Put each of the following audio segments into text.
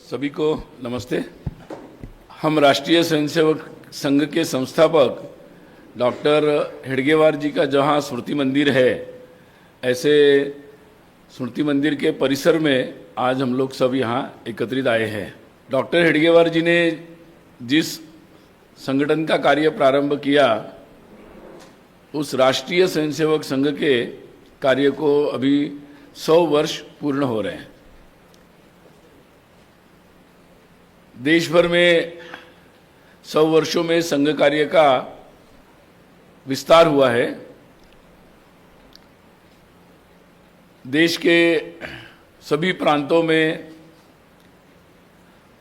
सभी को नमस्ते। हम राष्ट्रीय स्वयंसेवक संघ के संस्थापक डॉक्टर हेडगेवार जी का जहाँ स्मृति मंदिर है, ऐसे स्मृति मंदिर के परिसर में आज हम लोग सब यहाँ एकत्रित आए हैं। डॉक्टर हेडगेवार जी ने जिस संगठन का कार्य प्रारंभ किया, उस राष्ट्रीय स्वयंसेवक संघ के कार्य को अभी 100 वर्ष पूर्ण हो रहे हैं। देश भर में 100 वर्षों में संघ कार्य का विस्तार हुआ है। देश के सभी प्रांतों में,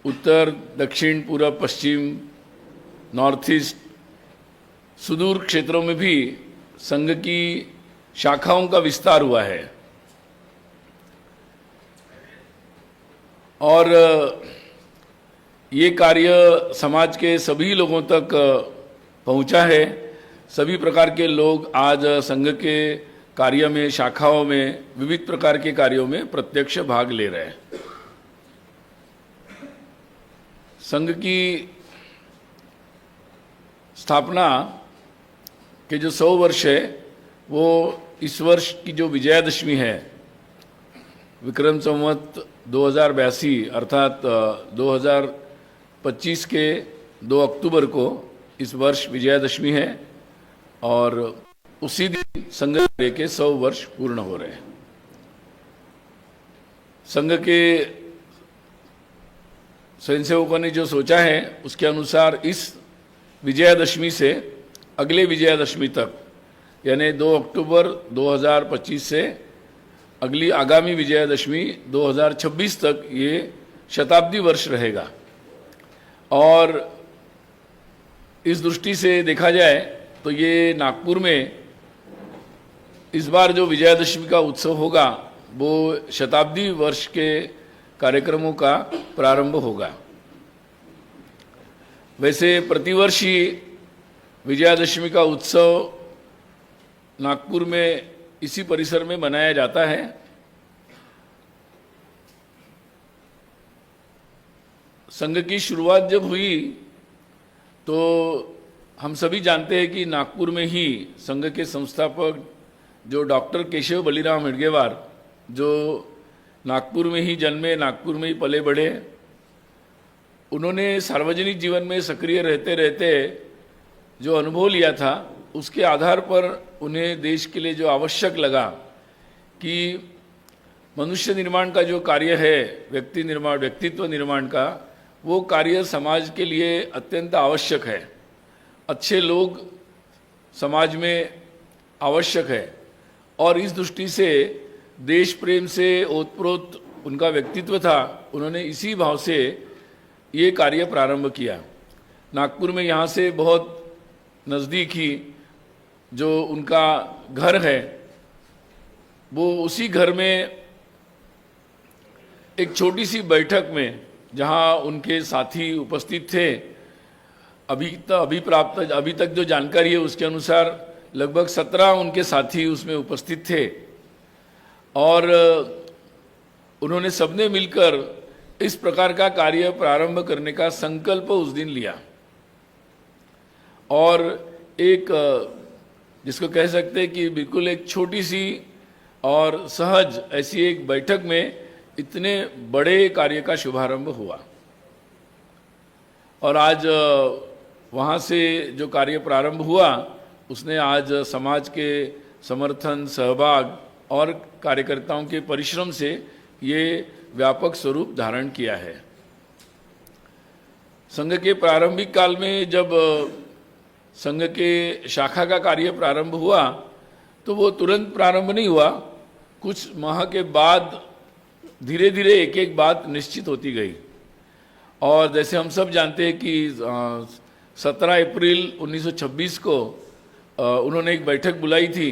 उत्तर, दक्षिण, पूर्व, पश्चिम, नॉर्थ ईस्ट, सुदूर क्षेत्रों में भी संघ की शाखाओं का विस्तार हुआ है और ये कार्य समाज के सभी लोगों तक पहुंचा है। सभी प्रकार के लोग आज संघ के कार्य में, शाखाओं में, विविध प्रकार के कार्यों में प्रत्यक्ष भाग ले रहे हैं। संघ की स्थापना के जो 100 वर्ष है, वो इस वर्ष की जो विजयादशमी है, विक्रम संवत 2082 अर्थात 2025 के 2 अक्टूबर को इस वर्ष विजयादशमी है और उसी दिन संघ कार्य के 100 वर्ष पूर्ण हो रहे हैं। संघ के स्वयंसेवकों ने जो सोचा है, उसके अनुसार इस विजयादशमी से अगले विजयादशमी तक, यानी 2 अक्टूबर 2025 से अगली आगामी विजयादशमी 2026 तक ये शताब्दी वर्ष रहेगा। और इस दृष्टि से देखा जाए तो ये नागपुर में इस बार जो विजयादशमी का उत्सव होगा, वो शताब्दी वर्ष के कार्यक्रमों का प्रारंभ होगा। वैसे प्रतिवर्ष ही विजयादशमी का उत्सव नागपुर में इसी परिसर में मनाया जाता है। संघ की शुरुआत जब हुई तो हम सभी जानते हैं कि नागपुर में ही संघ के संस्थापक जो डॉक्टर केशव बलिराम हेडगेवार, जो नागपुर में ही जन्मे, नागपुर में ही पले बढ़े, उन्होंने सार्वजनिक जीवन में सक्रिय रहते रहते जो अनुभव लिया था, उसके आधार पर उन्हें देश के लिए जो आवश्यक लगा कि मनुष्य निर्माण का जो कार्य है, व्यक्ति निर्माण, व्यक्तित्व निर्माण का, वो कार्य समाज के लिए अत्यंत आवश्यक है। अच्छे लोग समाज में आवश्यक है और इस दृष्टि से देश प्रेम से ओतप्रोत उनका व्यक्तित्व था। उन्होंने इसी भाव से ये कार्य प्रारंभ किया। नागपुर में यहाँ से बहुत नज़दीक ही जो उनका घर है, वो उसी घर में एक छोटी सी बैठक में, जहाँ उनके साथी उपस्थित थे, अभी तक जो जानकारी है उसके अनुसार लगभग 17 उनके साथी उसमें उपस्थित थे और उन्होंने सबने मिलकर इस प्रकार का कार्य प्रारंभ करने का संकल्प उस दिन लिया और एक, जिसको कह सकते हैं कि बिल्कुल एक छोटी सी और सहज ऐसी एक बैठक में इतने बड़े कार्य का शुभारंभ हुआ। और आज वहाँ से जो कार्य प्रारंभ हुआ, उसने आज समाज के समर्थन, सहभाग और कार्यकर्ताओं के परिश्रम से ये व्यापक स्वरूप धारण किया है। संघ के प्रारंभिक काल में जब संघ के शाखा का कार्य प्रारंभ हुआ, तो वो तुरंत प्रारंभ नहीं हुआ। कुछ माह के बाद धीरे धीरे एक एक बात निश्चित होती गई और जैसे हम सब जानते हैं कि 17 अप्रैल 1926 को उन्होंने एक बैठक बुलाई थी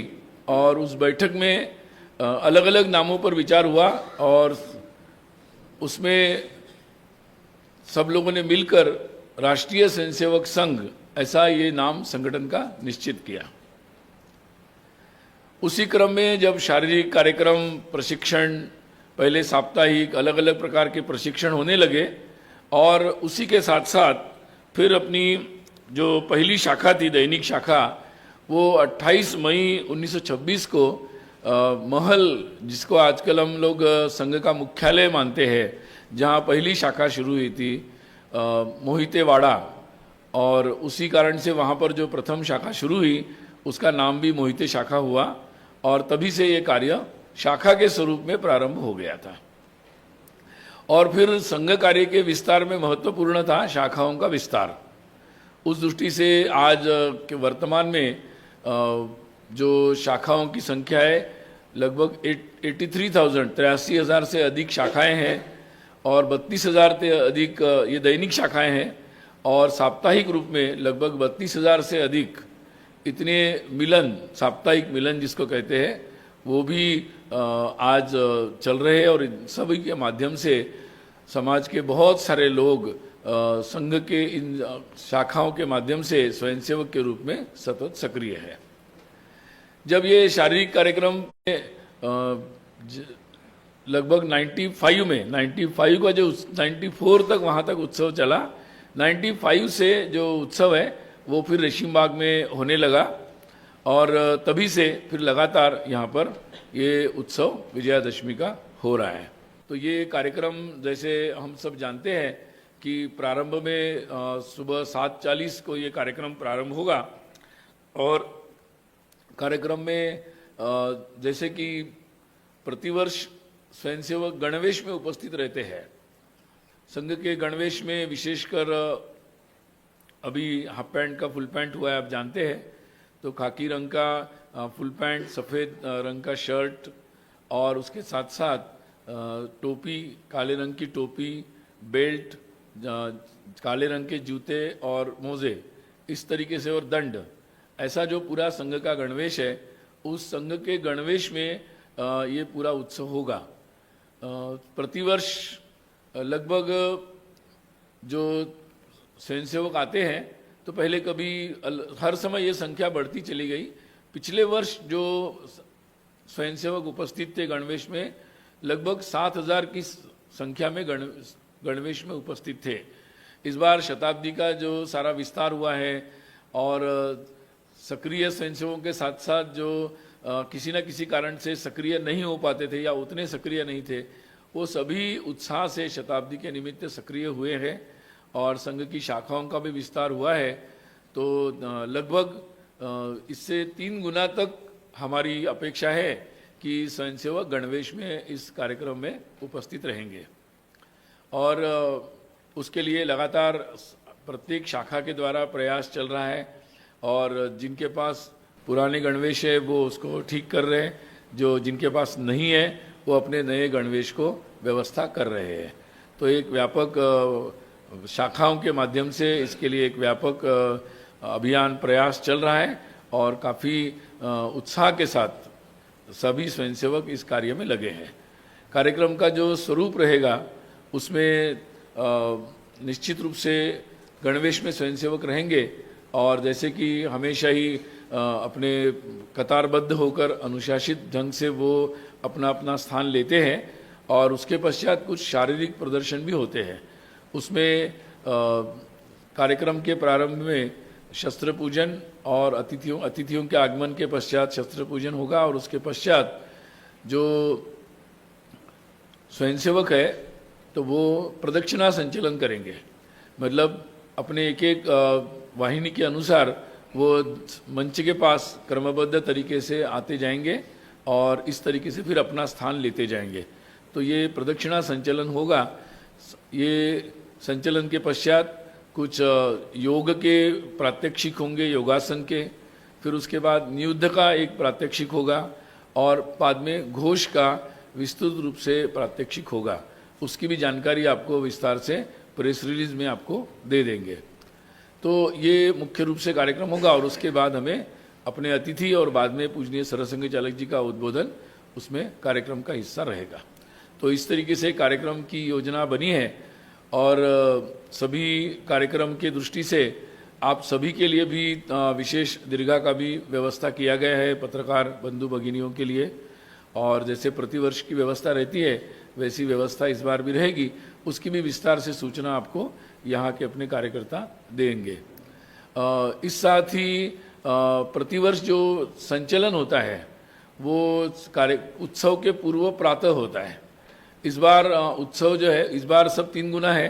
और उस बैठक में अलग अलग नामों पर विचार हुआ और उसमें सब लोगों ने मिलकर राष्ट्रीय स्वयंसेवक संघ, ऐसा ये नाम संगठन का निश्चित किया। उसी क्रम में जब शारीरिक कार्यक्रम, प्रशिक्षण पहले साप्ताहिक अलग अलग प्रकार के प्रशिक्षण होने लगे और उसी के साथ साथ फिर अपनी जो पहली शाखा थी दैनिक शाखा वो 28 मई 1926 को महल, जिसको आजकल हम लोग संघ का मुख्यालय मानते हैं, जहाँ पहली शाखा शुरू हुई थी मोहितेवाड़ा, और उसी कारण से वहाँ पर जो प्रथम शाखा शुरू हुई उसका नाम भी मोहिते शाखा हुआ और तभी से ये कार्य शाखा के स्वरूप में प्रारंभ हो गया था। और फिर संघ कार्य के विस्तार में महत्वपूर्ण था शाखाओं का विस्तार। उस दृष्टि से आज के वर्तमान में जो शाखाओं की संख्या है लगभग 83,000 से अधिक शाखाएं हैं और 32,000 से अधिक ये दैनिक शाखाएं हैं और साप्ताहिक रूप में लगभग 32,000 से अधिक इतने मिलन, साप्ताहिक मिलन जिसको कहते हैं, वो भी आज चल रहे हैं और इन सभी के माध्यम से समाज के बहुत सारे लोग संघ के इन शाखाओं के माध्यम से स्वयंसेवक के रूप में सतत सक्रिय है। जब ये शारीरिक कार्यक्रम लगभग 95 का जो 94 तक वहाँ तक उत्सव चला, 95 से जो उत्सव है वो फिर रेशीमबाग में होने लगा और तभी से फिर लगातार यहाँ पर ये उत्सव विजयादशमी का हो रहा है। तो ये कार्यक्रम जैसे हम सब जानते हैं कि प्रारंभ में सुबह 7:40 को ये कार्यक्रम प्रारंभ होगा और कार्यक्रम में जैसे कि प्रतिवर्ष स्वयंसेवक गणवेश में उपस्थित रहते हैं। संघ के गणवेश में विशेषकर अभी हाफ पैंट का फुल पैंट हुआ है, आप जानते हैं, तो खाकी रंग का फुल पैंट, सफ़ेद रंग का शर्ट और उसके साथ साथ टोपी, काले रंग की टोपी, बेल्ट, काले रंग के जूते और मोजे, इस तरीके से, और दंड, ऐसा जो पूरा संघ का गणवेश है, उस संघ के गणवेश में ये पूरा उत्सव होगा। प्रतिवर्ष लगभग जो स्वयंसेवक आते हैं तो पहले कभी हर समय ये संख्या बढ़ती चली गई। पिछले वर्ष जो स्वयंसेवक उपस्थित थे गणवेश में, लगभग 7,000 की संख्या में गणवेश में उपस्थित थे। इस बार शताब्दी का जो सारा विस्तार हुआ है और सक्रिय स्वयंसेवकों के साथ साथ जो किसी न किसी कारण से सक्रिय नहीं हो पाते थे या उतने सक्रिय नहीं थे, वो सभी उत्साह से शताब्दी के निमित्त सक्रिय हुए हैं और संघ की शाखाओं का भी विस्तार हुआ है। तो लगभग इससे 3 गुना तक हमारी अपेक्षा है कि स्वयंसेवक गणवेश में इस कार्यक्रम में उपस्थित रहेंगे और उसके लिए लगातार प्रत्येक शाखा के द्वारा प्रयास चल रहा है और जिनके पास पुराने गणवेश है वो उसको ठीक कर रहे हैं, जो जिनके पास नहीं है वो अपने नए गणवेश को व्यवस्था कर रहे हैं। तो एक व्यापक शाखाओं के माध्यम से इसके लिए एक व्यापक अभियान प्रयास चल रहा है और काफ़ी उत्साह के साथ सभी स्वयंसेवक इस कार्य में लगे हैं। कार्यक्रम का जो स्वरूप रहेगा उसमें निश्चित रूप से गणवेश में स्वयंसेवक रहेंगे और जैसे कि हमेशा ही अपने कतारबद्ध होकर अनुशासित ढंग से वो अपना अपना स्थान लेते हैं और उसके पश्चात कुछ शारीरिक प्रदर्शन भी होते हैं। उसमें कार्यक्रम के प्रारंभ में शस्त्र पूजन और अतिथियों के आगमन के पश्चात शस्त्र पूजन होगा और उसके पश्चात जो स्वयंसेवक है तो वो प्रदक्षिणा संचलन करेंगे। मतलब अपने एक एक वाहिनी के अनुसार वो मंच के पास क्रमबद्ध तरीके से आते जाएंगे और इस तरीके से फिर अपना स्थान लेते जाएंगे। तो ये प्रदक्षिणा संचलन होगा। ये संचलन के पश्चात कुछ योग के प्रात्यक्षिक होंगे, योगासन के, फिर उसके बाद नियुद्ध का एक प्रात्यक्षिक होगा और बाद में घोष का विस्तृत रूप से प्रात्यक्षिक होगा। उसकी भी जानकारी आपको विस्तार से प्रेस रिलीज में आपको दे देंगे। तो ये मुख्य रूप से कार्यक्रम होगा और उसके बाद हमें अपने अतिथि और बाद में पूजनीय सरसंघ चालक जी का उद्बोधन उसमें कार्यक्रम का हिस्सा रहेगा। तो इस तरीके से कार्यक्रम की योजना बनी है और सभी कार्यक्रम के दृष्टि से आप सभी के लिए भी विशेष दीर्घा का भी व्यवस्था किया गया है पत्रकार बंधु भगिनियों के लिए। और जैसे प्रतिवर्ष की व्यवस्था रहती है वैसी व्यवस्था इस बार भी रहेगी, उसकी भी विस्तार से सूचना आपको यहाँ के अपने कार्यकर्ता देंगे। इस साथ ही प्रतिवर्ष जो संचलन होता है वो उत्सव के पूर्व प्रातः होता है। इस बार उत्सव जो है इस बार सब 3 गुना है,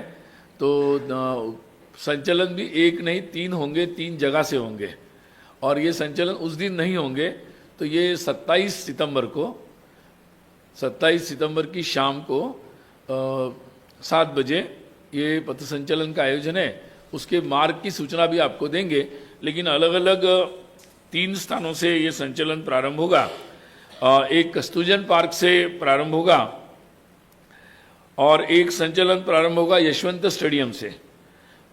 तो संचलन भी 1 नहीं 3 होंगे, 3 जगह से होंगे। और ये संचलन उस दिन नहीं होंगे, तो ये 27 सितंबर की शाम को 7 बजे ये पथ संचलन का आयोजन है। उसके मार्ग की सूचना भी आपको देंगे, लेकिन अलग अलग 3 स्थानों से ये संचलन प्रारंभ होगा। एक कस्तूरजन पार्क से प्रारंभ होगा और एक संचलन प्रारंभ होगा यशवंत स्टेडियम से,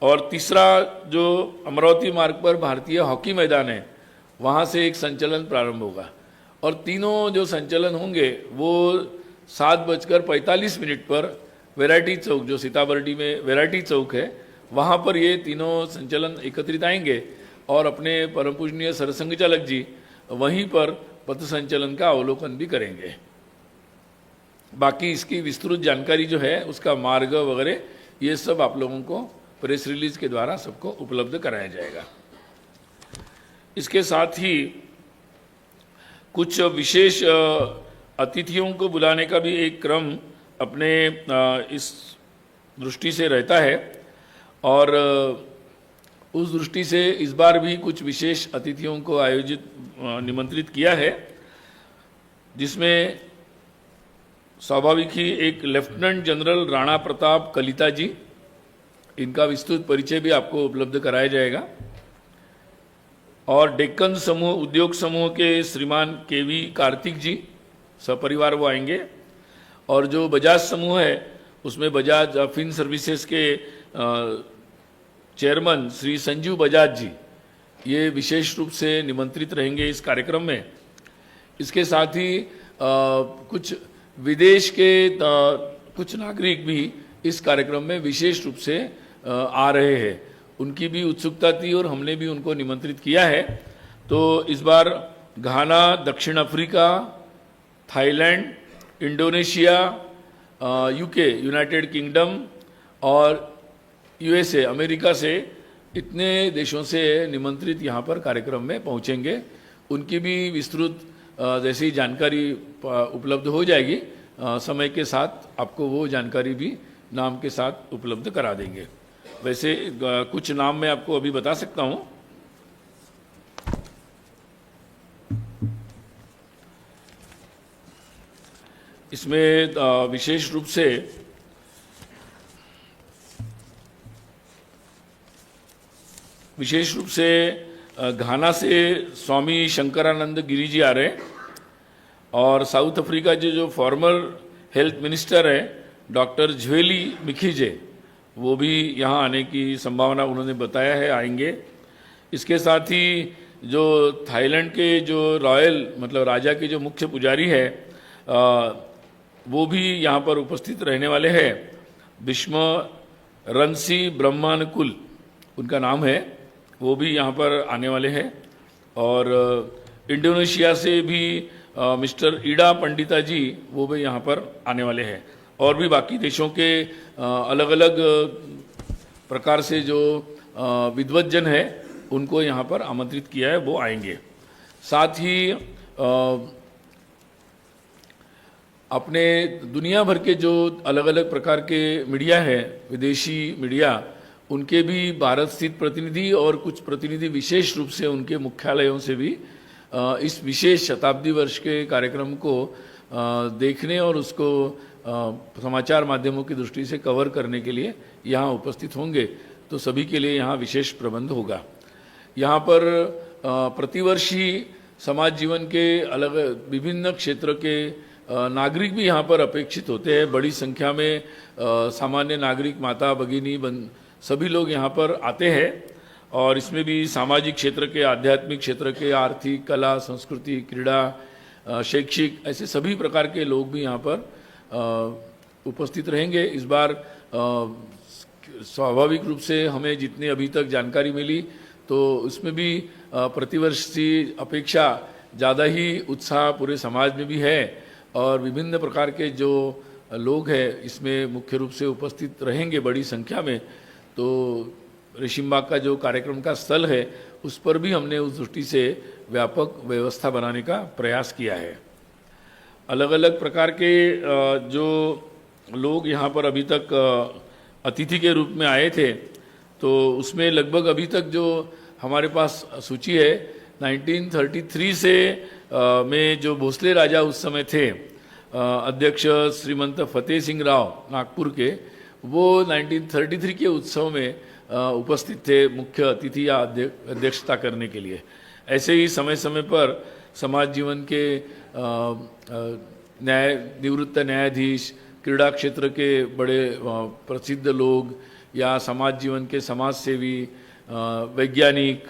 और तीसरा जो अमरावती मार्ग पर भारतीय हॉकी मैदान है वहाँ से एक संचलन प्रारंभ होगा। और तीनों जो संचलन होंगे वो 7:45 पर वैरायटी चौक, जो सीताबर्डी में वैरायटी चौक है, वहाँ पर ये तीनों संचलन एकत्रित आएंगे और अपने परम पूजनीय सरसंघ चालक जी वहीं पर पथ संचलन का अवलोकन भी करेंगे। बाकी इसकी विस्तृत जानकारी जो है उसका मार्ग वगैरह ये सब आप लोगों को प्रेस रिलीज के द्वारा सबको उपलब्ध कराया जाएगा। इसके साथ ही कुछ विशेष अतिथियों को बुलाने का भी एक क्रम अपने इस दृष्टि से रहता है, और उस दृष्टि से इस बार भी कुछ विशेष अतिथियों को निमंत्रित किया है, जिसमें स्वाभाविक ही एक लेफ्टिनेंट जनरल राणा प्रताप कलिता जी, इनका विस्तृत परिचय भी आपको उपलब्ध कराया जाएगा, और डेक्कन समूह उद्योग समूह के श्रीमान केवी कार्तिक जी सपरिवार वो आएंगे, और जो बजाज समूह है उसमें बजाज फिन सर्विसेज के चेयरमैन श्री संजीव बजाज जी ये विशेष रूप से निमंत्रित रहेंगे इस कार्यक्रम में। इसके साथ ही कुछ विदेश के कुछ नागरिक भी इस कार्यक्रम में विशेष रूप से आ रहे हैं, उनकी भी उत्सुकता थी और हमने भी उनको निमंत्रित किया है। तो इस बार घाना, दक्षिण Africa, Thailand, Indonesia, UK United kingdom और यूएसए अमेरिका से इतने देशों से निमंत्रित यहाँ पर कार्यक्रम में पहुँचेंगे। उनकी भी विस्तृत जैसी जानकारी उपलब्ध हो जाएगी, समय के साथ आपको वो जानकारी भी नाम के साथ उपलब्ध करा देंगे। वैसे कुछ नाम मैं आपको अभी बता सकता हूँ। इसमें विशेष रूप से घाना से स्वामी शंकरानंद गिरी जी आ रहे हैं, और साउथ अफ्रीका के जो फॉर्मर हेल्थ मिनिस्टर है डॉक्टर ज्वेली मिखीजे, वो भी यहाँ आने की संभावना उन्होंने बताया है, आएंगे। इसके साथ ही जो थाईलैंड के जो रॉयल मतलब राजा के जो मुख्य पुजारी है वो भी यहाँ पर उपस्थित रहने वाले हैं। विष्म रनसी ब्रह्मानुकुल उनका नाम है, वो भी यहाँ पर आने वाले हैं। और इंडोनेशिया से भी मिस्टर ईडा पंडिता जी वो भी यहाँ पर आने वाले हैं, और भी बाकी देशों के अलग अलग प्रकार से जो विद्वज्जन है उनको यहाँ पर आमंत्रित किया है, वो आएंगे। साथ ही अपने दुनिया भर के जो अलग अलग प्रकार के मीडिया है, विदेशी मीडिया, उनके भी भारत स्थित प्रतिनिधि और कुछ प्रतिनिधि विशेष रूप से उनके मुख्यालयों से भी इस विशेष शताब्दी वर्ष के कार्यक्रम को देखने और उसको समाचार माध्यमों की दृष्टि से कवर करने के लिए यहाँ उपस्थित होंगे। तो सभी के लिए यहाँ विशेष प्रबंध होगा। यहाँ पर प्रतिवर्ष ही समाज जीवन के अलग विभिन्न क्षेत्र के नागरिक भी यहाँ पर अपेक्षित होते हैं। बड़ी संख्या में सामान्य नागरिक, माता भगिनी सभी लोग यहाँ पर आते हैं, और इसमें भी सामाजिक क्षेत्र के, आध्यात्मिक क्षेत्र के, आर्थिक, कला, संस्कृति, क्रीड़ा, शैक्षिक, ऐसे सभी प्रकार के लोग भी यहाँ पर उपस्थित रहेंगे। इस बार स्वाभाविक रूप से हमें जितनी अभी तक जानकारी मिली तो उसमें भी प्रतिवर्ष की अपेक्षा ज़्यादा ही उत्साह पूरे समाज में भी है, और विभिन्न प्रकार के जो लोग हैं इसमें मुख्य रूप से उपस्थित रहेंगे बड़ी संख्या में, तो रेशिमबाग का जो कार्यक्रम का स्थल है उस पर भी हमने उस दृष्टि से व्यापक व्यवस्था बनाने का प्रयास किया है। अलग अलग प्रकार के जो लोग यहाँ पर अभी तक अतिथि के रूप में आए थे, तो उसमें लगभग अभी तक जो हमारे पास सूची है 1933 से में जो भोसले राजा उस समय थे, अध्यक्ष श्रीमंत फतेह सिंह राव नागपुर के, वो 1933 के उत्सव में उपस्थित थे मुख्य अतिथि या अध्यक्षता करने के लिए। ऐसे ही समय समय पर समाज जीवन के निवृत्त न्यायाधीश, क्रीड़ा क्षेत्र के बड़े प्रसिद्ध लोग या समाज जीवन के समाज सेवी, वैज्ञानिक,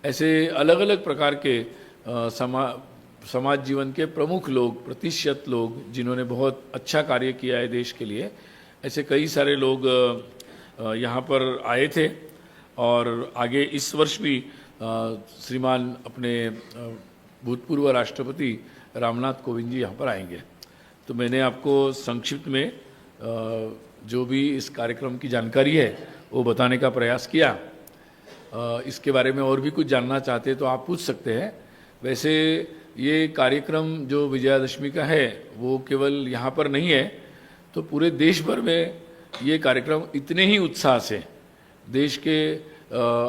ऐसे अलग अलग प्रकार के समाज जीवन के प्रमुख लोग, प्रतिष्ठित लोग जिन्होंने बहुत अच्छा कार्य किया है देश के लिए, ऐसे कई सारे लोग यहाँ पर आए थे। और आगे इस वर्ष भी श्रीमान अपने भूतपूर्व राष्ट्रपति रामनाथ कोविंद जी यहाँ पर आएंगे। तो मैंने आपको संक्षिप्त में जो भी इस कार्यक्रम की जानकारी है वो बताने का प्रयास किया। इसके बारे में और भी कुछ जानना चाहते तो आप पूछ सकते हैं। वैसे ये कार्यक्रम जो विजयादशमी का है वो केवल यहाँ पर नहीं है, तो पूरे देश भर में ये कार्यक्रम इतने ही उत्साह से देश के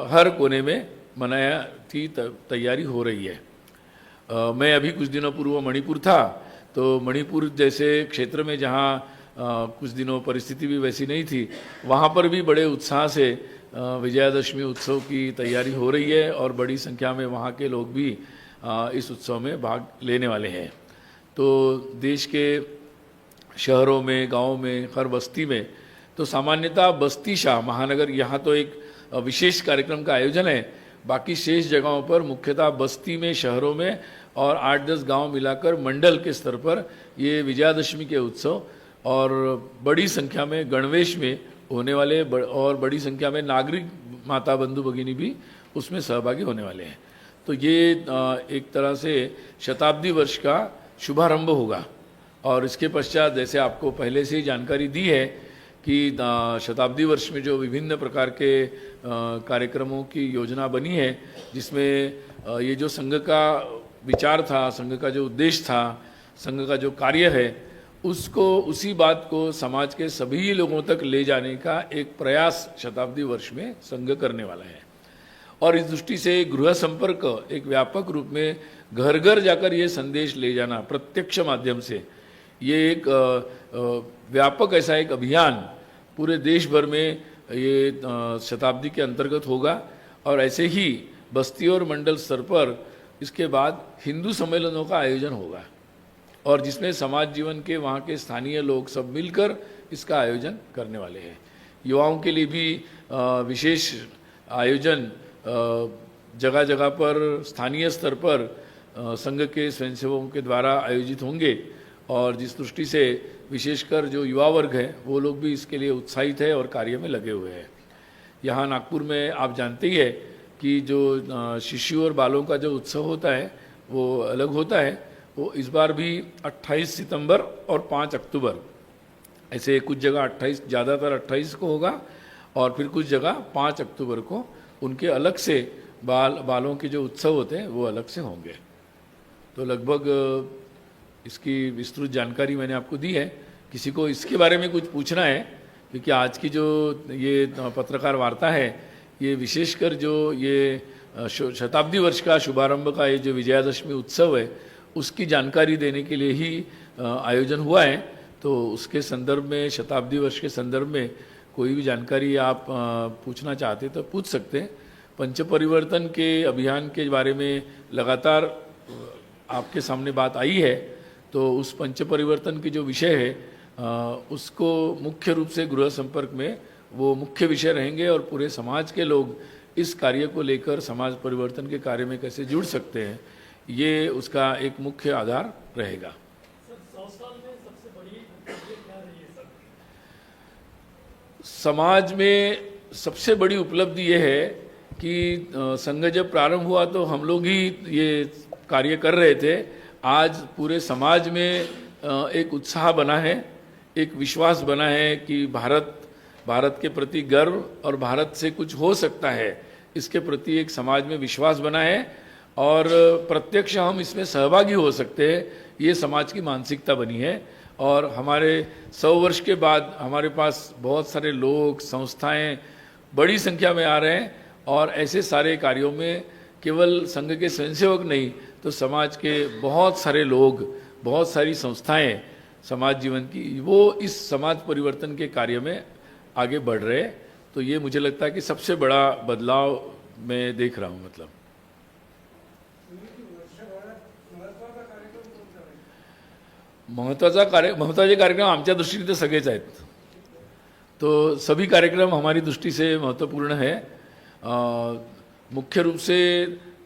हर कोने में मनाया की तैयारी हो रही है। मैं अभी कुछ दिनों पूर्व मणिपुर था, तो मणिपुर जैसे क्षेत्र में जहाँ कुछ दिनों परिस्थिति भी वैसी नहीं थी, वहाँ पर भी बड़े उत्साह से विजयादशमी उत्सव की तैयारी हो रही है और बड़ी संख्या में वहाँ के लोग भी इस उत्सव में भाग लेने वाले हैं। तो देश के शहरों में, गाँव में, हर बस्ती में, तो सामान्यतः बस्ती शाह महानगर यहाँ तो एक विशेष कार्यक्रम का आयोजन है, बाकी शेष जगहों पर मुख्यतः बस्ती में, शहरों में और 8-10 गांव मिलाकर मंडल के स्तर पर ये विजयादशमी के उत्सव और बड़ी संख्या में गणवेश में होने वाले और बड़ी संख्या में नागरिक माता बंधु भगिनी भी उसमें सहभागी होने वाले हैं। तो ये एक तरह से शताब्दी वर्ष का शुभारंभ होगा। और इसके पश्चात जैसे आपको पहले से ही जानकारी दी है कि शताब्दी वर्ष में जो विभिन्न प्रकार के कार्यक्रमों की योजना बनी है, जिसमें ये जो संघ का विचार था, संघ का जो उद्देश्य था, संघ का जो कार्य है, उसको, उसी बात को समाज के सभी लोगों तक ले जाने का एक प्रयास शताब्दी वर्ष में संघ करने वाला है। और इस दृष्टि से गृह संपर्क एक व्यापक रूप में घर घर जाकर ये संदेश ले जाना प्रत्यक्ष माध्यम से, ये एक व्यापक ऐसा एक अभियान पूरे देश भर में ये शताब्दी के अंतर्गत होगा। और ऐसे ही बस्ती और मंडल स्तर पर इसके बाद हिंदू सम्मेलनों का आयोजन होगा, और जिसमें समाज जीवन के वहाँ के स्थानीय लोग सब मिलकर इसका आयोजन करने वाले हैं। युवाओं के लिए भी विशेष आयोजन जगह जगह पर, स्थानीय स्तर पर संघ के स्वयंसेवकों के द्वारा आयोजित होंगे, और जिस दृष्टि से विशेषकर जो युवा वर्ग है वो लोग भी इसके लिए उत्साहित है और कार्य में लगे हुए हैं। यहाँ नागपुर में आप जानते ही है कि जो शिशु और बालों का जो उत्सव होता है वो अलग होता है। वो इस बार भी 28 सितंबर और 5 अक्टूबर, ऐसे कुछ जगह 28, ज़्यादातर 28 को होगा, और फिर कुछ जगह 5 अक्टूबर को उनके अलग से बालों के जो उत्सव होते हैं वो अलग से होंगे। तो लगभग इसकी विस्तृत जानकारी मैंने आपको दी है। किसी को इसके बारे में कुछ पूछना है, क्योंकि आज की जो ये पत्रकार वार्ता है, ये विशेषकर जो ये शताब्दी वर्ष का शुभारंभ का ये जो विजयादशमी उत्सव है उसकी जानकारी देने के लिए ही आयोजन हुआ है। तो उसके संदर्भ में, शताब्दी वर्ष के संदर्भ में कोई भी जानकारी आप पूछना चाहते तो पूछ सकते हैं। पंच परिवर्तन के अभियान के बारे में लगातार आपके सामने बात आई है, तो उस पंच परिवर्तन की जो विषय है उसको मुख्य रूप से गृह संपर्क में वो मुख्य विषय रहेंगे, और पूरे समाज के लोग इस कार्य को लेकर समाज परिवर्तन के कार्य में कैसे जुड़ सकते हैं, ये उसका एक मुख्य आधार रहेगा। समाज में सबसे बड़ी उपलब्धि ये है कि संघ जब प्रारंभ हुआ तो हम लोग ही ये कार्य कर रहे थे। आज पूरे समाज में एक उत्साह बना है एक विश्वास बना है कि भारत के प्रति गर्व और भारत से कुछ हो सकता है, इसके प्रति एक समाज में विश्वास बना है और प्रत्यक्ष हम इसमें सहभागी हो सकते हैं, ये समाज की मानसिकता बनी है। और हमारे 100 वर्ष के बाद हमारे पास बहुत सारे लोग, संस्थाएं बड़ी संख्या में आ रहे हैं और ऐसे सारे कार्यों में केवल संघ के स्वयंसेवक नहीं तो समाज के बहुत सारे लोग, बहुत सारी संस्थाएं समाज जीवन की, वो इस समाज परिवर्तन के कार्य में आगे बढ़ रहे हैं। तो ये मुझे लगता है कि सबसे बड़ा बदलाव मैं देख रहा हूँ। मतलब महत्त्वाचे कार्यक्रम आमच्या दृष्टीने तर सगळेच आहेत, तो सभी कार्यक्रम हमारी दृष्टि से महत्वपूर्ण है। मुख्य रूप से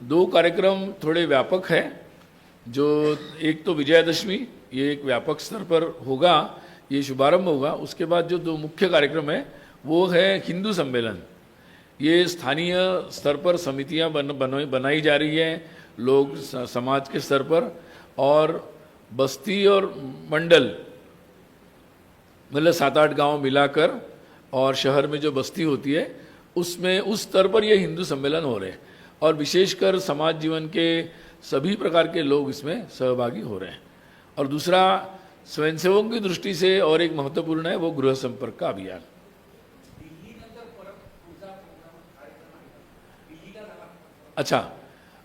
2 कार्यक्रम थोड़े व्यापक है, जो एक तो विजयादशमी, ये एक व्यापक स्तर पर होगा, ये शुभारंभ होगा। उसके बाद जो 2 मुख्य कार्यक्रम है वो है हिंदू सम्मेलन। ये स्थानीय स्तर पर समितियां बनाई जा रही हैं, लोग समाज के स्तर पर, और बस्ती और मंडल मतलब 7-8 गांव मिलाकर और शहर में जो बस्ती होती है उसमें उस स्तर पर ये हिंदू सम्मेलन हो रहे हैं और विशेषकर समाज जीवन के सभी प्रकार के लोग इसमें सहभागी हो रहे हैं। और दूसरा स्वयंसेवकों की दृष्टि से और एक महत्वपूर्ण है वो गृह संपर्क का अभियान। अच्छा,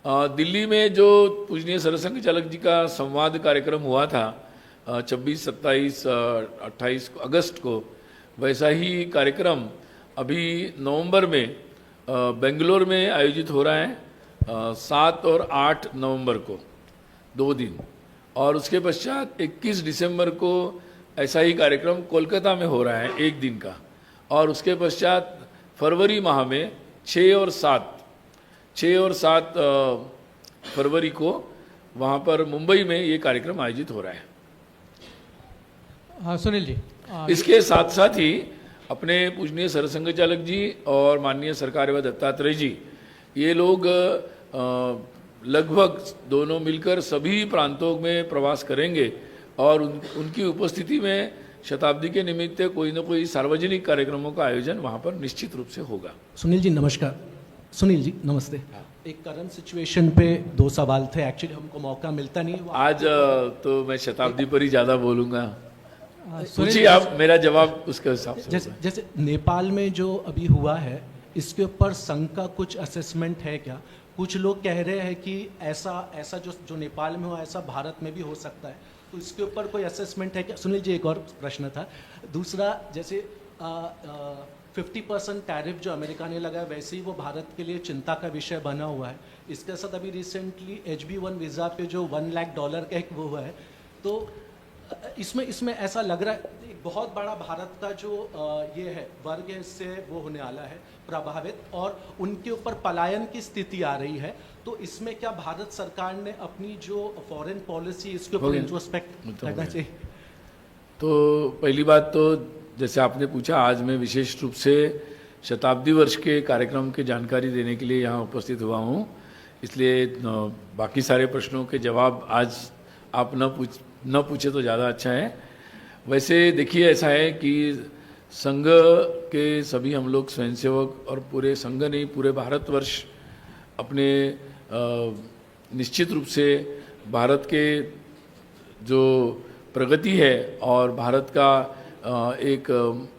दिल्ली में जो पूजनीय सरसंघ चालक जी का संवाद कार्यक्रम हुआ था 26, 27, 28 अगस्त को, वैसा ही कार्यक्रम अभी नवंबर में बेंगलोर में आयोजित हो रहा है 7 और 8 नवंबर को 2 दिन, और उसके पश्चात 21 दिसंबर को ऐसा ही कार्यक्रम कोलकाता में हो रहा है 1 दिन का, और उसके पश्चात फरवरी माह में 6 और 7 फरवरी को वहाँ पर मुंबई में ये कार्यक्रम आयोजित हो रहा है। हाँ सुनील जी, इसके साथ साथ ही अपने पूजनीय सरसंघ चालक जी और माननीय सरकार एवं दत्तात्रेय जी, ये लोग लगभग दोनों मिलकर सभी प्रांतों में प्रवास करेंगे और उनकी उपस्थिति में शताब्दी के निमित्त कोई न कोई सार्वजनिक कार्यक्रमों का आयोजन वहाँ पर निश्चित रूप से होगा। सुनील जी नमस्कार। सुनील जी नमस्ते। एक करंट सिचुएशन पे 2 सवाल थे, एक्चुअली हमको मौका मिलता नहीं आज, तो मैं शताब्दी पर ही ज़्यादा बोलूँगा। पूछिए आप, मेरा जवाब उसके हिसाब से। जैसे नेपाल में जो अभी हुआ है, इसके ऊपर संघ का कुछ असेसमेंट है क्या? कुछ लोग कह रहे हैं कि ऐसा जो नेपाल में हुआ ऐसा भारत में भी हो सकता है, तो इसके ऊपर कोई असेसमेंट है क्या? सुनील जी, एक और प्रश्न था। दूसरा, जैसे 50% टैरिफ जो अमेरिका ने लगाया, वैसे ही वो भारत के लिए चिंता का विषय बना हुआ है। इसके साथ अभी रिसेंटली HB1 वीज़ा पे जो $1 लाख का एक वो हुआ है, तो इसमें ऐसा लग रहा है एक बहुत बड़ा भारत का जो ये है वर्ग है, इससे वो होने वाला है प्रभावित, और उनके ऊपर पलायन की स्थिति आ रही है। तो इसमें क्या भारत सरकार ने अपनी जो फॉरेन पॉलिसी इसके ऊपर इंट्रोस्पेक्ट करना चाहिए? तो पहली बात तो जैसे आपने पूछा, आज मैं विशेष रूप से शताब्दी वर्ष के कार्यक्रम की जानकारी देने के लिए यहाँ उपस्थित हुआ हूँ, इसलिए बाकी सारे प्रश्नों के जवाब आज आप न पूछे तो ज़्यादा अच्छा है। वैसे देखिए, ऐसा है कि संघ के सभी हम लोग स्वयंसेवक, और पूरे संघ नहीं पूरे भारतवर्ष अपने निश्चित रूप से भारत के जो प्रगति है और भारत का एक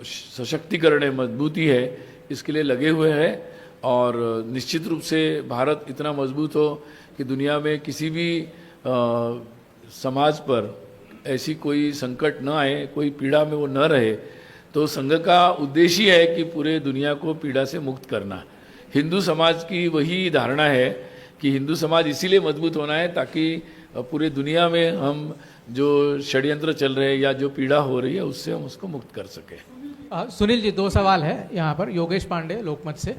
सशक्तिकरण है, मजबूती है, इसके लिए लगे हुए हैं। और निश्चित रूप से भारत इतना मजबूत हो कि दुनिया में किसी भी समाज पर ऐसी कोई संकट न आए, कोई पीड़ा में वो न रहे। तो संघ का उद्देश्य है कि पूरे दुनिया को पीड़ा से मुक्त करना। हिंदू समाज की वही धारणा है कि हिंदू समाज इसीलिए मजबूत होना है ताकि पूरे दुनिया में हम जो षड्यंत्र चल रहे हैं या जो पीड़ा हो रही है उससे हम उसको मुक्त कर सके। सुनील जी, 2 सवाल है यहाँ पर। योगेश पांडे, लोकमत से।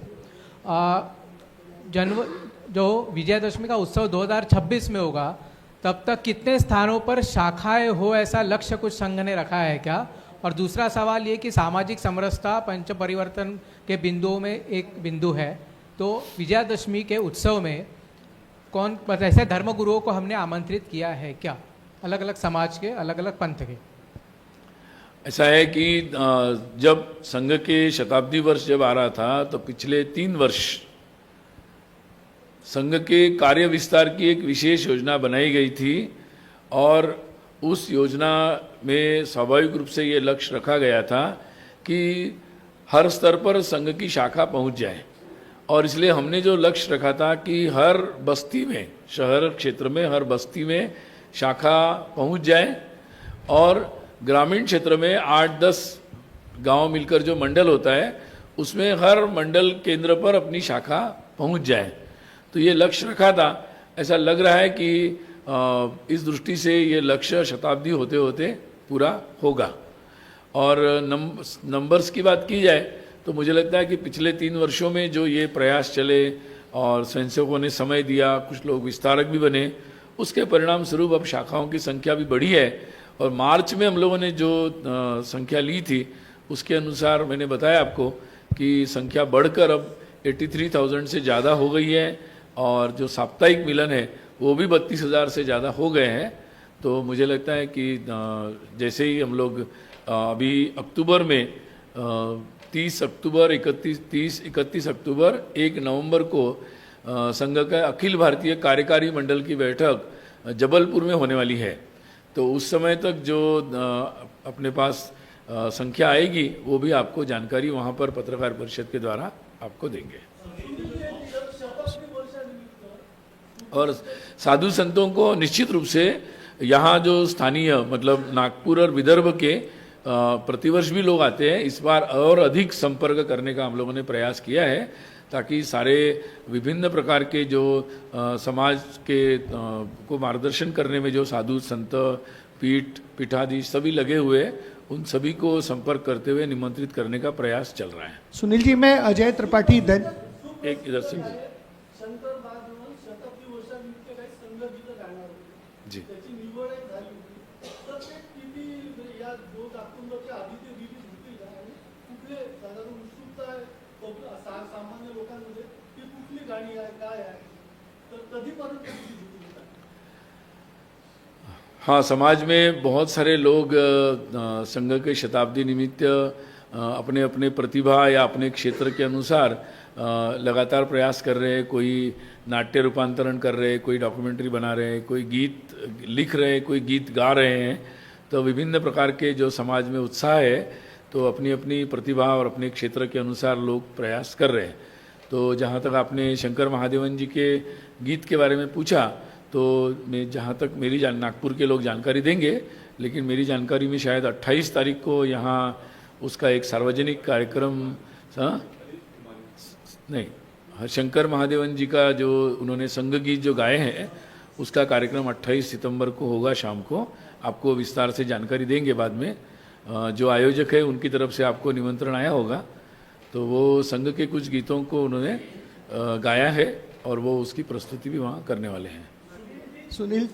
जो विजयादशमी का उत्सव 2026 में होगा, तब तक कितने स्थानों पर शाखाएं हो, ऐसा लक्ष्य कुछ संघ ने रखा है क्या? और दूसरा सवाल ये कि सामाजिक समरसता पंच परिवर्तन के बिंदुओं में एक बिंदु है, तो विजयादशमी के उत्सव में कौन ऐसे धर्मगुरुओं को हमने आमंत्रित किया है क्या, अलग अलग समाज के, अलग अलग पंथ के? ऐसा है कि जब संघ के शताब्दी वर्ष जब आ रहा था तो पिछले 3 वर्ष संघ के कार्य विस्तार की एक विशेष योजना बनाई गई थी और उस योजना में स्वाभाविक रूप से ये लक्ष्य रखा गया था कि हर स्तर पर संघ की शाखा पहुंच जाए। और इसलिए हमने जो लक्ष्य रखा था कि हर बस्ती में, शहर क्षेत्र में हर बस्ती में शाखा पहुंच जाए और ग्रामीण क्षेत्र में 8-10 गांव मिलकर जो मंडल होता है उसमें हर मंडल केंद्र पर अपनी शाखा पहुंच जाए। तो ये लक्ष्य रखा था। ऐसा लग रहा है कि इस दृष्टि से ये लक्ष्य शताब्दी होते होते पूरा होगा। और नंबर्स की बात की जाए तो मुझे लगता है कि पिछले 3 वर्षों में जो ये प्रयास चले और स्वयंसेवकों ने समय दिया, कुछ लोग विस्तारक भी बने, उसके परिणाम स्वरूप अब शाखाओं की संख्या भी बढ़ी है। और मार्च में हम लोगों ने जो संख्या ली थी उसके अनुसार मैंने बताया आपको कि संख्या बढ़कर अब 83,000 से ज़्यादा हो गई है और जो साप्ताहिक मिलन है वो भी 32,000 से ज़्यादा हो गए हैं। तो मुझे लगता है कि जैसे ही हम लोग अभी अक्टूबर में 30 अक्टूबर 31 अक्टूबर 1 नवंबर को संघ का अखिल भारतीय कार्यकारी मंडल की बैठक जबलपुर में होने वाली है। तो उस समय तक जो अपने पास संख्या आएगी वो भी आपको जानकारी वहाँ पर पत्रकार परिषद के द्वारा आपको देंगे। और साधु संतों को निश्चित रूप से यहाँ जो स्थानीय मतलब नागपुर और विदर्भ के प्रतिवर्ष भी लोग आते हैं, इस बार और अधिक संपर्क करने का हम लोगों ने प्रयास किया है ताकि सारे विभिन्न प्रकार के जो समाज के को मार्गदर्शन करने में जो साधु संत पीठाधीश सभी लगे हुए हैं उन सभी को संपर्क करते हुए निमंत्रित करने का प्रयास चल रहा है। सुनील जी, मैं अजय त्रिपाठी एक इधर से जी हाँ, समाज में बहुत सारे लोग संघ के शताब्दी निमित्त अपने अपने प्रतिभा या अपने क्षेत्र के अनुसार लगातार प्रयास कर रहे हैं। कोई नाट्य रूपांतरण कर रहे हैं, कोई डॉक्यूमेंट्री बना रहे हैं, कोई गीत लिख रहे हैं, कोई गीत गा रहे हैं। तो विभिन्न प्रकार के जो समाज में उत्साह है तो अपनी अपनी प्रतिभा और अपने क्षेत्र के अनुसार लोग प्रयास कर रहे हैं। तो जहाँ तक आपने शंकर महादेवन जी के गीत के बारे में पूछा तो मैं जहाँ तक मेरी नागपुर के लोग जानकारी देंगे, लेकिन मेरी जानकारी में शायद 28 तारीख को यहाँ उसका एक सार्वजनिक कार्यक्रम नहीं, शंकर महादेवन जी का जो उन्होंने संघ गीत जो गाए हैं उसका कार्यक्रम 28 सितंबर को होगा शाम को। आपको विस्तार से जानकारी देंगे बाद में। जो आयोजक है उनकी तरफ से आपको निमंत्रण आया होगा। तो वो संघ के कुछ गीतों को उन्होंने गाया है और वो उसकी प्रस्तुति भी वहाँ करने वाले हैं। सुनील,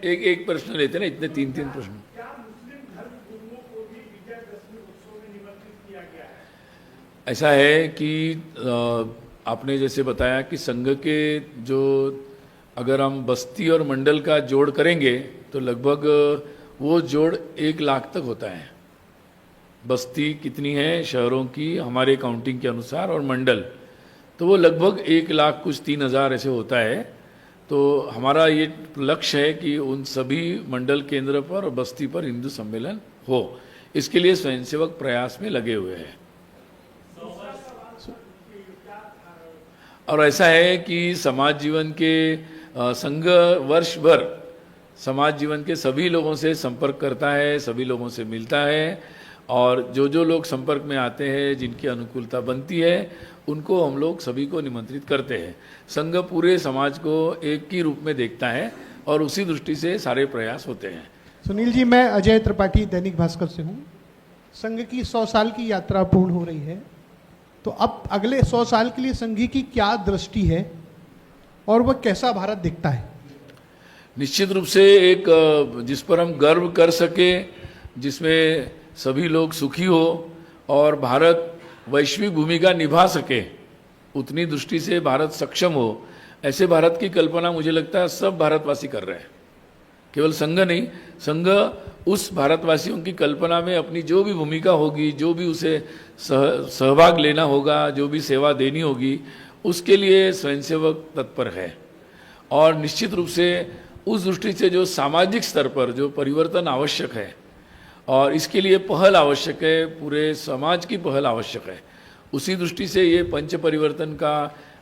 एक प्रश्न लेते ना, इतने 3 प्रश्न। ऐसा है कि आपने जैसे बताया कि संघ के जो अगर हम बस्ती और मंडल का जोड़ करेंगे तो लगभग वो जोड़ 1 लाख तक होता है। बस्ती कितनी है शहरों की हमारे काउंटिंग के अनुसार और मंडल तो वो लगभग 1 लाख कुछ 3,000 ऐसे होता है। तो हमारा ये लक्ष्य है कि उन सभी मंडल केंद्र पर और बस्ती पर हिंदू सम्मेलन हो। इसके लिए स्वयंसेवक प्रयास में लगे हुए हैं। और ऐसा है कि समाज जीवन के संघ वर्ष भर समाज जीवन के सभी लोगों से संपर्क करता है, सभी लोगों से मिलता है और जो लोग संपर्क में आते हैं जिनकी अनुकूलता बनती है उनको हम लोग सभी को निमंत्रित करते हैं। संघ पूरे समाज को एक ही रूप में देखता है और उसी दृष्टि से सारे प्रयास होते हैं। सुनील जी, मैं अजय त्रिपाठी दैनिक भास्कर से हूँ। संघ की 100 साल की यात्रा पूर्ण हो रही है, तो अब अगले 100 साल के लिए संघ की क्या दृष्टि है और वह कैसा भारत दिखता है? निश्चित रूप से एक जिस पर हम गर्व कर सके, जिसमें सभी लोग सुखी हो और भारत वैश्विक भूमिका निभा सके, उतनी दृष्टि से भारत सक्षम हो, ऐसे भारत की कल्पना मुझे लगता है सब भारतवासी कर रहे हैं। केवल संघ नहीं, संघ उस भारतवासियों की कल्पना में अपनी जो भी भूमिका होगी, जो भी उसे सहभाग लेना होगा, जो भी सेवा देनी होगी, उसके लिए स्वयंसेवक तत्पर है। और निश्चित रूप से उस दृष्टि से जो सामाजिक स्तर पर जो परिवर्तन आवश्यक है और इसके लिए पहल आवश्यक है, पूरे समाज की पहल आवश्यक है, उसी दृष्टि से ये पंच परिवर्तन का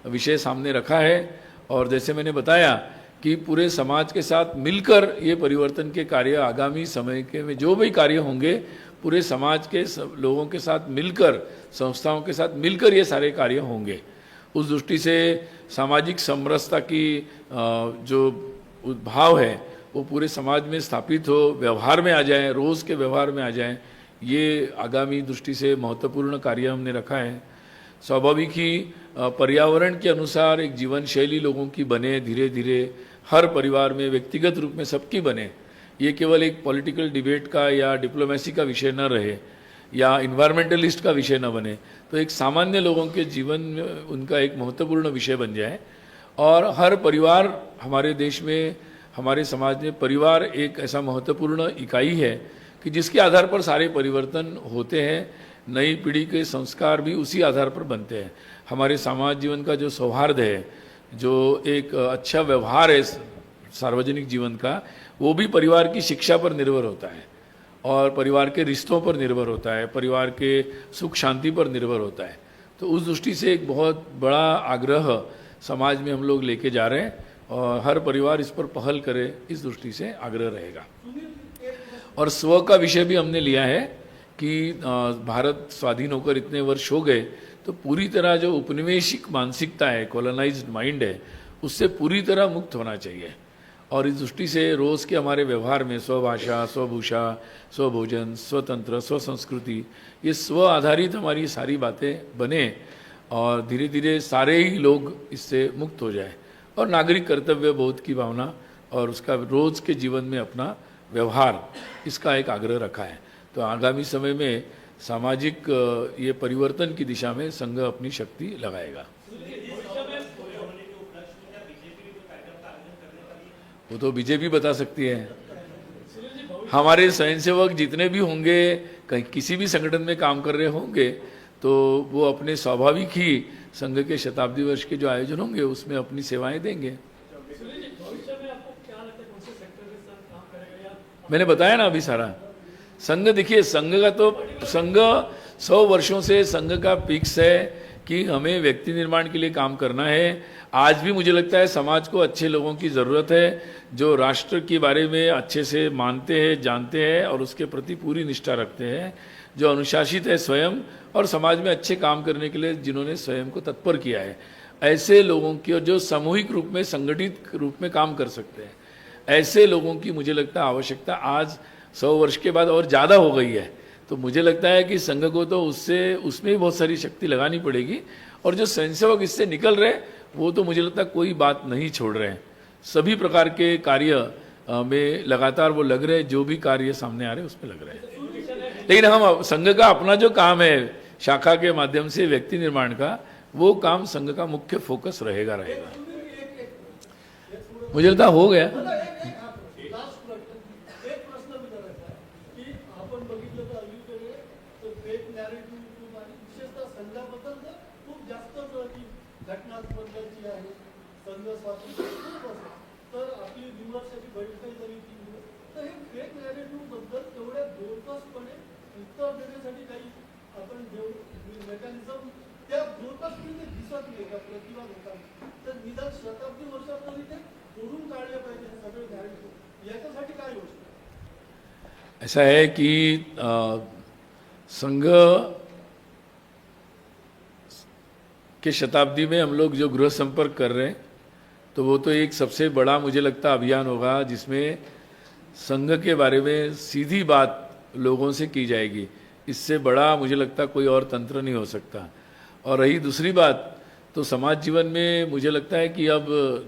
विषय सामने रखा है। और जैसे मैंने बताया कि पूरे समाज के साथ मिलकर ये परिवर्तन के कार्य आगामी समय के में जो भी कार्य होंगे, पूरे समाज के लोगों के साथ मिलकर, संस्थाओं के साथ मिलकर ये सारे कार्य होंगे। उस दृष्टि से सामाजिक समरसता की जो भाव है वो पूरे समाज में स्थापित हो, व्यवहार में आ जाए, रोज़ के व्यवहार में आ जाए, ये आगामी दृष्टि से महत्वपूर्ण कार्य हमने रखा है। स्वाभाविक ही पर्यावरण के अनुसार एक जीवन शैली लोगों की बने, धीरे धीरे हर परिवार में व्यक्तिगत रूप में सबकी बने। ये केवल एक पॉलिटिकल डिबेट का या डिप्लोमेसी का विषय न रहे या इन्वायरमेंटलिस्ट का विषय न बने, तो एक सामान्य लोगों के जीवन में उनका एक महत्वपूर्ण विषय बन जाए। और हर परिवार, हमारे देश में, हमारे समाज में परिवार एक ऐसा महत्वपूर्ण इकाई है कि जिसके आधार पर सारे परिवर्तन होते हैं। नई पीढ़ी के संस्कार भी उसी आधार पर बनते हैं। हमारे समाज जीवन का जो सौहार्द है, जो एक अच्छा व्यवहार है सार्वजनिक जीवन का, वो भी परिवार की शिक्षा पर निर्भर होता है और परिवार के रिश्तों पर निर्भर होता है, परिवार के सुख शांति पर निर्भर होता है। तो उस दृष्टि से एक बहुत बड़ा आग्रह समाज में हम लोग लेके जा रहे हैं और हर परिवार इस पर पहल करे, इस दृष्टि से आग्रह रहेगा। और स्व का विषय भी हमने लिया है कि भारत स्वाधीन होकर इतने वर्ष हो गए, तो पूरी तरह जो उपनिवेशिक मानसिकता है, कॉलोनाइज्ड माइंड है, उससे पूरी तरह मुक्त होना चाहिए। और इस दृष्टि से रोज़ के हमारे व्यवहार में स्वभाषा, स्वभूषा, स्वभोजन, स्वतंत्र, स्वसंस्कृति, ये स्व आधारित हमारी सारी बातें बने और धीरे धीरे सारे ही लोग इससे मुक्त हो जाए। और नागरिक कर्तव्य बोध की भावना और उसका रोज़ के जीवन में अपना व्यवहार, इसका एक आग्रह रखा है। तो आगामी समय में सामाजिक ये परिवर्तन की दिशा में संघ अपनी शक्ति लगाएगा। वो तो बीजेपी बता सकती है। हमारे स्वयंसेवक जितने भी होंगे, कहीं किसी भी संगठन में काम कर रहे होंगे, तो वो अपने स्वाभाविक ही संघ के शताब्दी वर्ष के जो आयोजन होंगे उसमें अपनी सेवाएं देंगे। मैंने बताया ना अभी सारा। संघ, देखिए संघ का तो संघ 100 वर्षों से संघ का फिक्स है कि हमें व्यक्ति निर्माण के लिए काम करना है। आज भी मुझे लगता है समाज को अच्छे लोगों की ज़रूरत है, जो राष्ट्र के बारे में अच्छे से मानते हैं, जानते हैं और उसके प्रति पूरी निष्ठा रखते हैं, जो अनुशासित है स्वयं और समाज में अच्छे काम करने के लिए जिन्होंने स्वयं को तत्पर किया है, ऐसे लोगों की, और जो सामूहिक रूप में, संगठित रूप में काम कर सकते हैं, ऐसे लोगों की मुझे लगता है आवश्यकता आज 100 वर्ष के बाद और ज़्यादा हो गई है। तो मुझे लगता है कि संघ को तो उसमें भी बहुत सारी शक्ति लगानी पड़ेगी। और जो स्वयंसेवक इससे निकल रहे, वो तो मुझे लगता है कोई बात नहीं छोड़ रहे हैं, सभी प्रकार के कार्य में लगातार वो लग रहे हैं, जो भी कार्य सामने आ रहे हैं उसमें लग रहे हैं। लेकिन हम संघ का अपना जो काम है शाखा के माध्यम से व्यक्ति निर्माण का, वो काम संघ का मुख्य फोकस रहेगा। मुझे लगता हो गया। ऐसा है कि संघ के शताब्दी में हम लोग जो गृह संपर्क कर रहे हैं, तो वो तो एक सबसे बड़ा मुझे लगता अभियान होगा जिसमें संघ के बारे में सीधी बात लोगों से की जाएगी। इससे बड़ा मुझे लगता कोई और तंत्र नहीं हो सकता। और रही दूसरी बात, तो समाज जीवन में मुझे लगता है कि अब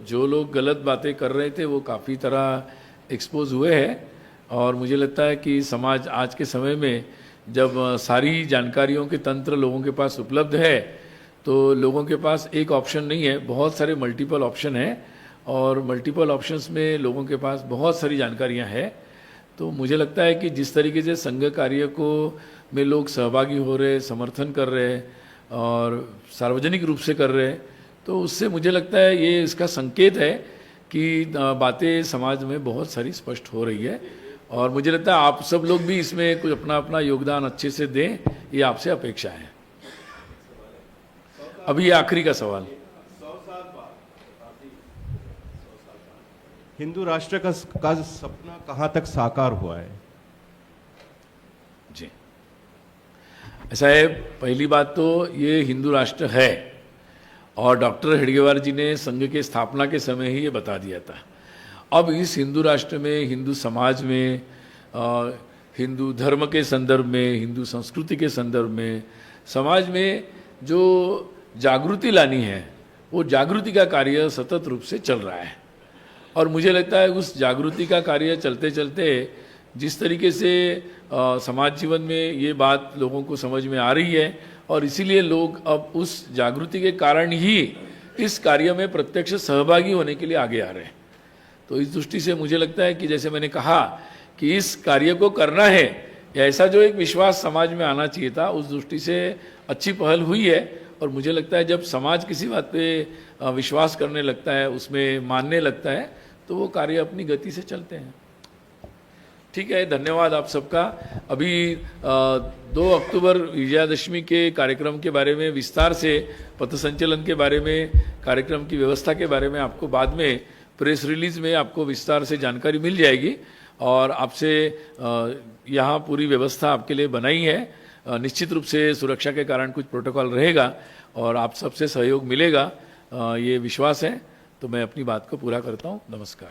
जो लोग गलत बातें कर रहे थे वो काफ़ी तरह एक्सपोज हुए हैं। और मुझे लगता है कि समाज आज के समय में जब सारी जानकारियों के तंत्र लोगों के पास उपलब्ध है तो लोगों के पास एक ऑप्शन नहीं है, बहुत सारे मल्टीपल ऑप्शन हैं और मल्टीपल ऑप्शंस में लोगों के पास बहुत सारी जानकारियां हैं। तो मुझे लगता है कि जिस तरीके से संघ कार्य को में लोग सहभागी हो रहे, समर्थन कर रहे और सार्वजनिक रूप से कर रहे, तो उससे मुझे लगता है ये इसका संकेत है कि बातें समाज में बहुत सारी स्पष्ट हो रही है और मुझे लगता है आप सब लोग भी इसमें कुछ अपना अपना योगदान अच्छे से दें, ये आपसे अपेक्षा है। अभी ये आखिरी का सवाल। हिंदू राष्ट्र का सपना कहाँ तक साकार हुआ है? जी, ऐसा है, पहली बात तो ये हिंदू राष्ट्र है और डॉक्टर हेडगेवार जी ने संघ के स्थापना के समय ही ये बता दिया था। अब इस हिंदू राष्ट्र में, हिंदू समाज में, हिंदू धर्म के संदर्भ में, हिंदू संस्कृति के संदर्भ में, समाज में जो जागृति लानी है वो जागृति का कार्य सतत रूप से चल रहा है और मुझे लगता है उस जागृति का कार्य चलते चलते जिस तरीके से समाज जीवन में ये बात लोगों को समझ में आ रही है और इसीलिए लोग अब उस जागृति के कारण ही इस कार्य में प्रत्यक्ष सहभागी होने के लिए आगे आ रहे हैं। तो इस दृष्टि से मुझे लगता है कि जैसे मैंने कहा कि इस कार्य को करना है, ऐसा जो एक विश्वास समाज में आना चाहिए था, उस दृष्टि से अच्छी पहल हुई है और मुझे लगता है जब समाज किसी बात पे विश्वास करने लगता है, उसमें मानने लगता है, तो वो कार्य अपनी गति से चलते हैं। ठीक है, धन्यवाद आप सबका। अभी 2 अक्टूबर विजयादशमी के कार्यक्रम के बारे में विस्तार से, पथ संचलन के बारे में, कार्यक्रम की व्यवस्था के बारे में आपको बाद में प्रेस रिलीज में आपको विस्तार से जानकारी मिल जाएगी और आपसे यहाँ पूरी व्यवस्था आपके लिए बनाई है। निश्चित रूप से सुरक्षा के कारण कुछ प्रोटोकॉल रहेगा और आप सबसे सहयोग मिलेगा, ये विश्वास है। तो मैं अपनी बात को पूरा करता हूँ। नमस्कार।